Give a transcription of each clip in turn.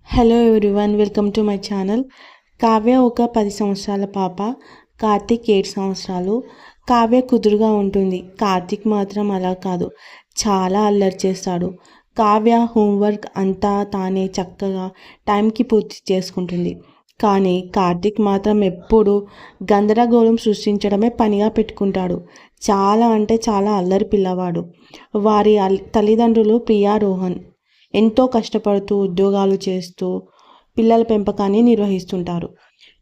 Hello everyone, welcome to my channel. Kavya ఒక 10 సంవత్సరాల పాప, కార్తిక్ 7 సంవత్సరాలు. కావ్య కుదురుగా ఉంటుంది, కార్తిక్ మాత్రం అలా కాదు, చాలా అల్లరి చేస్తాడు. కావ్య హోంవర్క్ అంతా తానే చక్కగా టైంకి పూర్తి చేసుకుంటుంది. కానీ కార్తిక్ మాత్రం ఎప్పుడూ గందరగోళం సృష్టించడమే పనిగా పెట్టుకుంటాడు. చాలా అంటే చాలా అల్లరి పిల్లవాడు. వారి తల్లిదండ్రులు ప్రియా, రోహన్ ఎంతో కష్టపడుతూ ఉద్యోగాలు చేస్తూ పిల్లల పెంపకాన్ని నిర్వహిస్తుంటారు.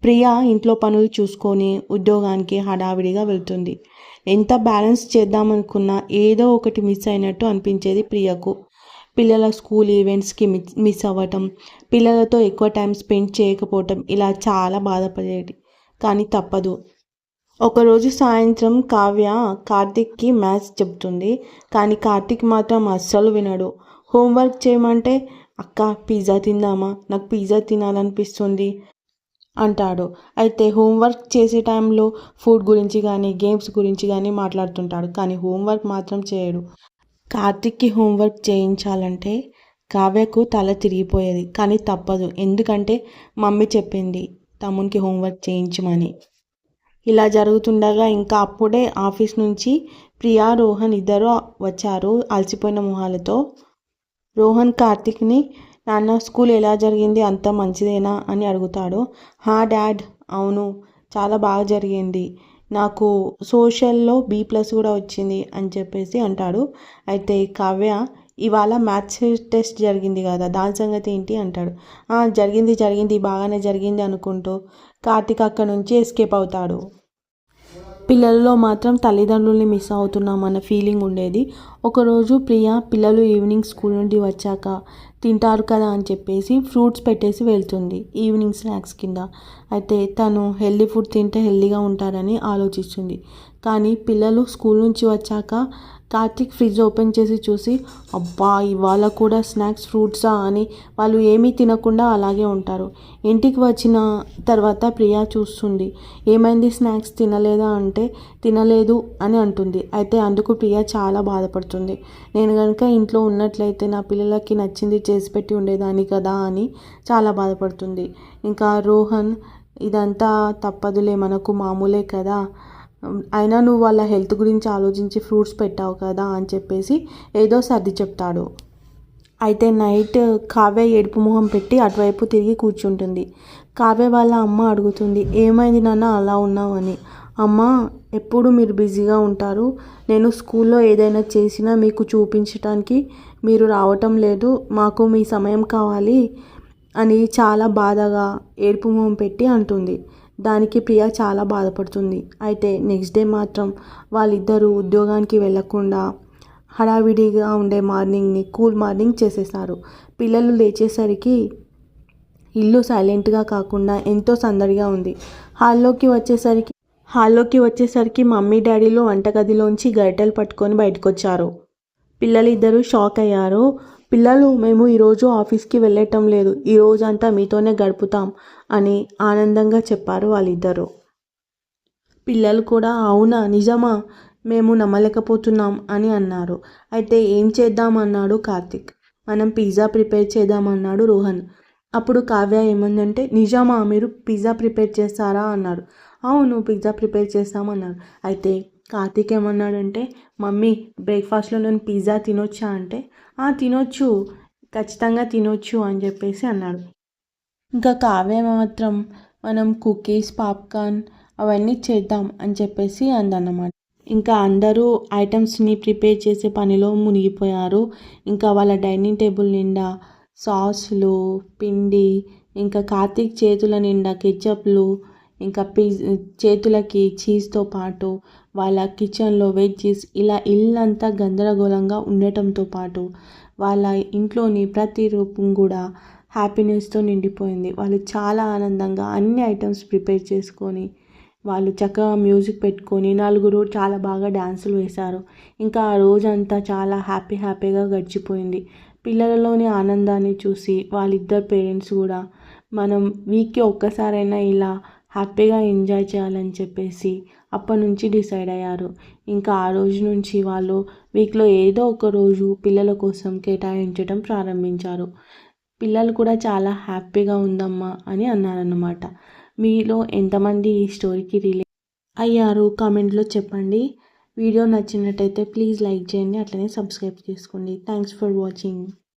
ప్రియ ఇంట్లో పనులు చూసుకొని ఉద్యోగానికి హడావిడిగా వెళ్తుంది. ఎంత బ్యాలెన్స్ చేద్దామనుకున్నా ఏదో ఒకటి మిస్ అయినట్టు అనిపించేది ప్రియకు. పిల్లల స్కూల్ ఈవెంట్స్కి మిస్ అవ్వటం, పిల్లలతో ఎక్కువ టైం స్పెండ్ చేయకపోవటం, ఇలా చాలా బాధపడేది. కానీ తప్పదు. ఒకరోజు సాయంత్రం కావ్య కార్తిక్కి మ్యాథ్స్ చెప్తుంది. కానీ కార్తిక్ మాత్రం అస్సలు వినడు. హోంవర్క్ చేయమంటే, అక్క పిజ్జా తిందామా, నాకు పిజ్జా తినాలనిపిస్తుంది అంటాడు. అయితే హోంవర్క్ చేసే టైంలో ఫుడ్ గురించి కానీ గేమ్స్ గురించి కానీ మాట్లాడుతుంటాడు. కానీ హోంవర్క్ మాత్రం చేయడు. కార్తిక్కి హోంవర్క్ చేయించాలంటే కావ్యకు తల తిరిగిపోయేది. కానీ తప్పదు, ఎందుకంటే మమ్మీ చెప్పింది తమ్మునికి హోంవర్క్ చేయించమని. ఇలా జరుగుతుండగా ఇంకా అప్పుడే ఆఫీస్ నుంచి ప్రియా, రోహన్ ఇద్దరు వచ్చారు అలసిపోయిన మొహాలతో. రోహన్ కార్తిక్ని, నాన్న స్కూల్ ఎలా జరిగింది, అంత మంచిదేనా అని అడుగుతాడు. హా డాడ్, అవును చాలా బాగా జరిగింది, నాకు సోషల్లో B+ కూడా వచ్చింది అని చెప్పేసి అంటాడు. అయితే కావ్య, ఇవాళ మ్యాథ్స్ టెస్ట్ జరిగింది కదా, దాని సంగతి ఏంటి అంటాడు. జరిగింది బాగానే జరిగింది అనుకుంటూ కార్తిక్ అక్కడి నుంచి ఎస్కేప్ అవుతాడు. పిల్లల్లో మాత్రం తల్లిదండ్రుల్ని మిస్ అవుతున్నామన్న ఫీలింగ్ ఉండేది. ఒకరోజు ప్రియ పిల్లలు ఈవినింగ్ స్కూల్ నుండి వచ్చాక తింటారు కదా అని చెప్పేసి ఫ్రూట్స్ పెట్టేసి వెళ్తుంది ఈవినింగ్ స్నాక్స్ కింద. అయితే తను హెల్దీ ఫుడ్ తింటే హెల్దీగా ఉంటారని ఆలోచిస్తుంది. కానీ పిల్లలు స్కూల్ నుంచి వచ్చాక కార్తిక్ ఫ్రిడ్జ్ ఓపెన్ చేసి చూసి, అబ్బా ఇవాళ కూడా స్నాక్స్ ఫ్రూట్సా అని వాళ్ళు ఏమీ తినకుండా అలాగే ఉంటారు. ఇంటికి వచ్చిన తర్వాత ప్రియా చూస్తుంది. ఏమైంది, స్నాక్స్ తినలేదా అంటే తినలేదు అని అంటుంది. అయితే అందుకు ప్రియా చాలా బాధపడుతుంది. నేను కనుక ఇంట్లో ఉన్నట్లయితే నా పిల్లలకి నచ్చింది చేసి పెట్టి ఉండేదాన్ని కదా అని చాలా బాధపడుతుంది. ఇంకా రోహన్, ఇదంతా తప్పదులే, మనకు మామూలే కదా, అయినా నువ్వు వాళ్ళ హెల్త్ గురించి ఆలోచించి ఫ్రూట్స్ పెట్టావు కదా అని చెప్పేసి ఏదో సర్ది చెప్తాడు. అయితే నైట్ కావ్య ఏడుపు మొహం పెట్టి అటువైపు తిరిగి కూర్చుంటుంది. కావ్య వాళ్ళ అమ్మ అడుగుతుంది, ఏమైంది నాన్న అలా ఉన్నావు అని. అమ్మ, ఎప్పుడు మీరు బిజీగా ఉంటారు, నేను స్కూల్లో ఏదైనా చేసినా మీకు చూపించడానికి మీరు రావటం లేదు, మాకు మీ సమయం కావాలి అని చాలా బాధగా ఏడుపు మొహం పెట్టి అంటుంది. దానికి ప్రియ చాలా బాధపడుతుంది. అయితే నెక్స్ట్ డే మాత్రం వాళ్ళిద్దరూ ఉద్యోగానికి వెళ్ళకుండా హడావిడిగా ఉండే మార్నింగ్ని కూల్ మార్నింగ్ చేసేసారు. పిల్లలు లేచేసరికి ఇల్లు సైలెంట్గా కాకుండా ఎంతో సందడిగా ఉంది. హాల్లోకి వచ్చేసరికి మమ్మీ డాడీలు వంటగదిలోంచి గరిటెలు పట్టుకొని బయటకు వచ్చారు. పిల్లలిద్దరూ షాక్ అయ్యారు. పిల్లలు, మేము ఈరోజు ఆఫీస్కి వెళ్ళటం లేదు, ఈ రోజంతా మీతోనే గడుపుతాం అని ఆనందంగా చెప్పారు వాళ్ళిద్దరూ. పిల్లలు కూడా, అవునా, నిజమా, మేము నమ్మలేకపోతున్నాం అని అన్నారు. అయితే ఏం చేద్దామన్నాడు కార్తిక్. మనం పిజ్జా ప్రిపేర్ చేద్దామన్నాడు రోహన్. అప్పుడు కావ్య ఏమందంటే, నిజమా, మీరు పిజ్జా ప్రిపేర్ చేస్తారా అన్నాడు. అవును, పిజ్జా ప్రిపేర్ చేస్తామన్నారు. అయితే కార్తిక్ ఏమన్నాడంటే, మమ్మీ బ్రేక్ఫాస్ట్లో నేను పిజ్జా తినొచ్చా అంటే, తినొచ్చు, ఖచ్చితంగా తినొచ్చు అని చెప్పేసి అన్నాడు. ఇంకా కావ్య మాత్రం మనం కుకీస్, పాప్కార్న్ అవన్నీ చేద్దాం అని చెప్పేసి అందన్నమాట. ఇంకా అందరూ ఐటమ్స్ని ప్రిపేర్ చేసే పనిలో మునిగిపోయారు. ఇంకా వాళ్ళ డైనింగ్ టేబుల్ నిండా సాస్లు, పిండి, ఇంకా కార్తిక్ చేతుల నిండా కెచప్లు, ఇంకా చేతులకి చీజ్తో పాటు వాళ్ళ కిచెన్లో వెజ్జీస్, ఇలా ఇల్లంతా గందరగోళంగా ఉండటంతో పాటు వాళ్ళ ఇంట్లోని ప్రతి రూపం కూడా హ్యాపీనెస్తో నిండిపోయింది. వాళ్ళు చాలా ఆనందంగా అన్ని ఐటమ్స్ ప్రిపేర్ చేసుకొని వాళ్ళు చక్కగా మ్యూజిక్ పెట్టుకొని నలుగురు చాలా బాగా డ్యాన్సులు వేశారు. ఇంకా ఆ రోజంతా చాలా హ్యాపీగా గడిచిపోయింది. పిల్లలలోని ఆనందాన్ని చూసి వాళ్ళిద్దరు పేరెంట్స్ కూడా మనం వీక్కి ఒక్కసారైనా ఇలా హ్యాపీగా ఎంజాయ్ చేయాలని చెప్పేసి అప్పటి నుంచి డిసైడ్ అయ్యారు. ఇంకా ఆ రోజు నుంచి వాళ్ళు వీక్లో ఏదో ఒక రోజు పిల్లల కోసం కేటాయించడం ప్రారంభించారు. పిల్లలు కూడా చాలా హ్యాపీగా ఉందమ్మా అని అన్నారన్నమాట. మీలో ఎంతమంది ఈ స్టోరీకి రిలేట్ అయ్యారు కామెంట్లో చెప్పండి. వీడియో నచ్చినట్టయితే ప్లీజ్ లైక్ చేయండి, అట్లనే సబ్స్క్రైబ్ చేసుకోండి. Thanks for watching.